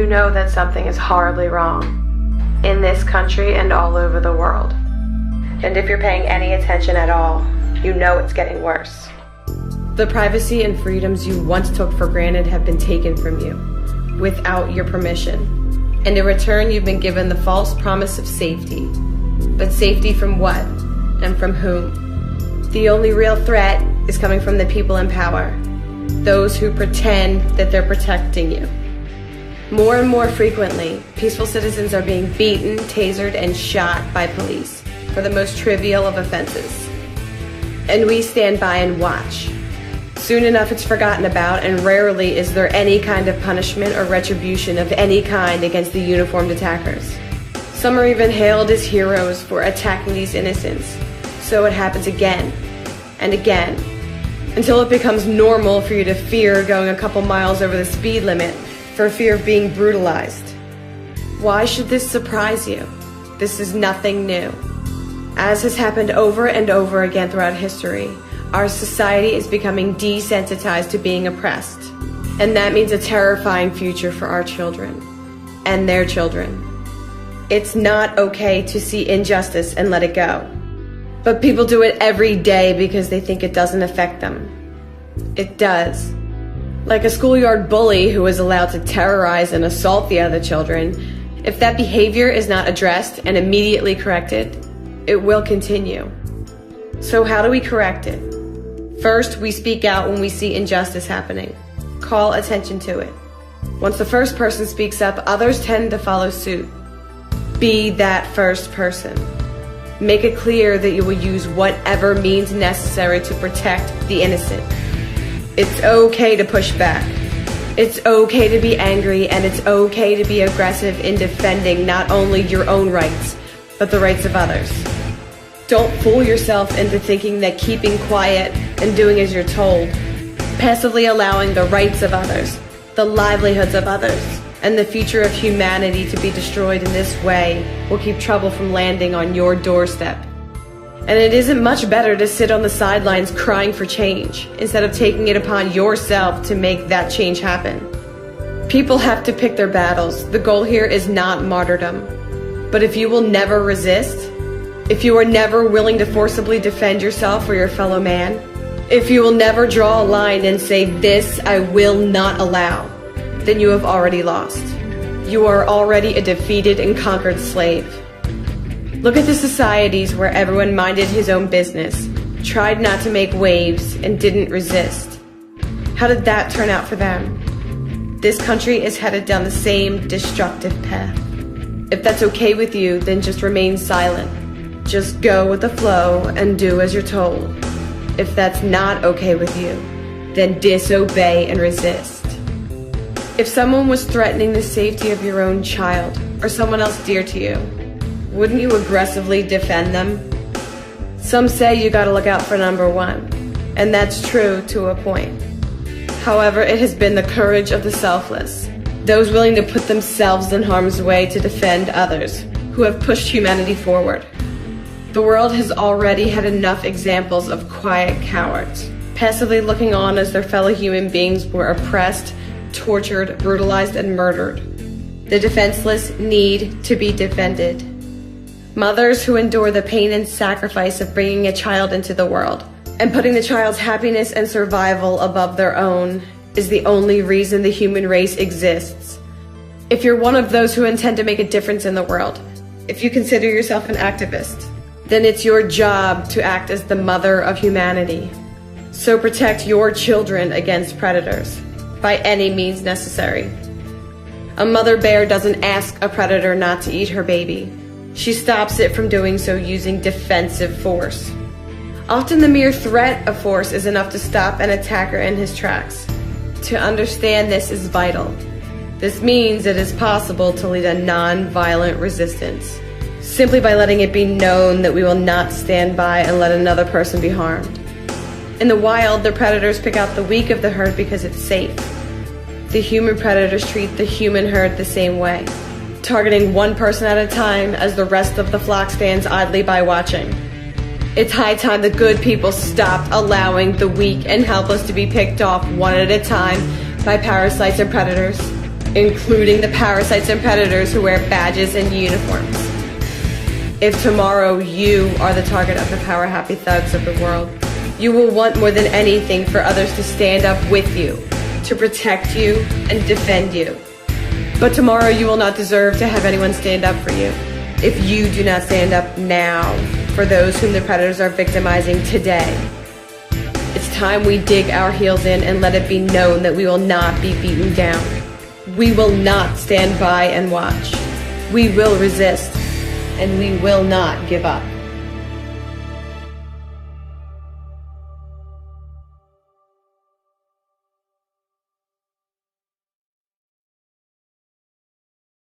you know that something is horribly wrong in this country and all over the world. And if you're paying any attention at all, you know it's getting worse. The privacy and freedoms you once took for granted have been taken from you without your permission. And in return, you've been given the false promise of safety. But safety from what? And from whom? The only real threat is coming from the people in power. Those who pretend that they're protecting you. More and more frequently, peaceful citizens are being beaten, tasered, and shot by police for the most trivial of offenses. And we stand by and watch. Soon enough it's forgotten about, and rarely is there any kind of punishment or retribution of any kind against the uniformed attackers. Some are even hailed as heroes for attacking these innocents. So it happens again and again, until it becomes normal for you to fear going a couple miles over the speed limit for fear of being brutalized. Why should this surprise you? This is nothing new. As has happened over and over again throughout history, our society is becoming desensitized to being oppressed. And that means a terrifying future for our children and their children. It's not okay to see injustice and let it go. But people do it every day because they think it doesn't affect them. It does. Like a schoolyard bully who is allowed to terrorize and assault the other children, if that behavior is not addressed and immediately corrected, it will continue. So how do we correct it? First, we speak out when we see injustice happening. Call attention to it. Once the first person speaks up, others tend to follow suit. Be that first person. Make it clear that you will use whatever means necessary to protect the innocent. It's okay to push back. It's okay to be angry, and it's okay to be aggressive in defending not only your own rights, but the rights of others. Don't fool yourself into thinking that keeping quiet and doing as you're told, passively allowing the rights of others, the livelihoods of others, and the future of humanity to be destroyed in this way will keep trouble from landing on your doorstep. And it isn't much better to sit on the sidelines crying for change, instead of taking it upon yourself to make that change happen. People have to pick their battles. The goal here is not martyrdom. But if you will never resist, if you are never willing to forcibly defend yourself or your fellow man, if you will never draw a line and say, "This I will not allow," then you have already lost. You are already a defeated and conquered slave. Look at the societies where everyone minded his own business, tried not to make waves, and didn't resist. How did that turn out for them? This country is headed down the same destructive path. If that's okay with you, then just remain silent. Just go with the flow and do as you're told. If that's not okay with you, then disobey and resist. If someone was threatening the safety of your own child or someone else dear to you, wouldn't you aggressively defend them? Some say you gotta look out for number one, and that's true to a point. However, it has been the courage of the selfless, those willing to put themselves in harm's way to defend others, who have pushed humanity forward. The world has already had enough examples of quiet cowards, passively looking on as their fellow human beings were oppressed, tortured, brutalized, and murdered. The defenseless need to be defended. Mothers who endure the pain and sacrifice of bringing a child into the world and putting the child's happiness and survival above their own is the only reason the human race exists. If you're one of those who intend to make a difference in the world, if you consider yourself an activist, then it's your job to act as the mother of humanity. So protect your children against predators by any means necessary. A mother bear doesn't ask a predator not to eat her baby. She stops it from doing so using defensive force. Often the mere threat of force is enough to stop an attacker in his tracks. To understand this is vital. This means it is possible to lead a non-violent resistance, simply by letting it be known that we will not stand by and let another person be harmed. In the wild, the predators pick out the weak of the herd because it's safe. The human predators treat the human herd the same way, targeting one person at a time as the rest of the flock stands idly by watching. It's high time the good people stopped allowing the weak and helpless to be picked off one at a time by parasites and predators. including the parasites and predators who wear badges and uniforms. If tomorrow you are the target of the power-happy thugs of the world, you will want more than anything for others to stand up with you, to protect you and defend you. But tomorrow you will not deserve to have anyone stand up for you if you do not stand up now for those whom the predators are victimizing today. It's time we dig our heels in and let it be known that we will not be beaten down. We will not stand by and watch. We will resist, and we will not give up.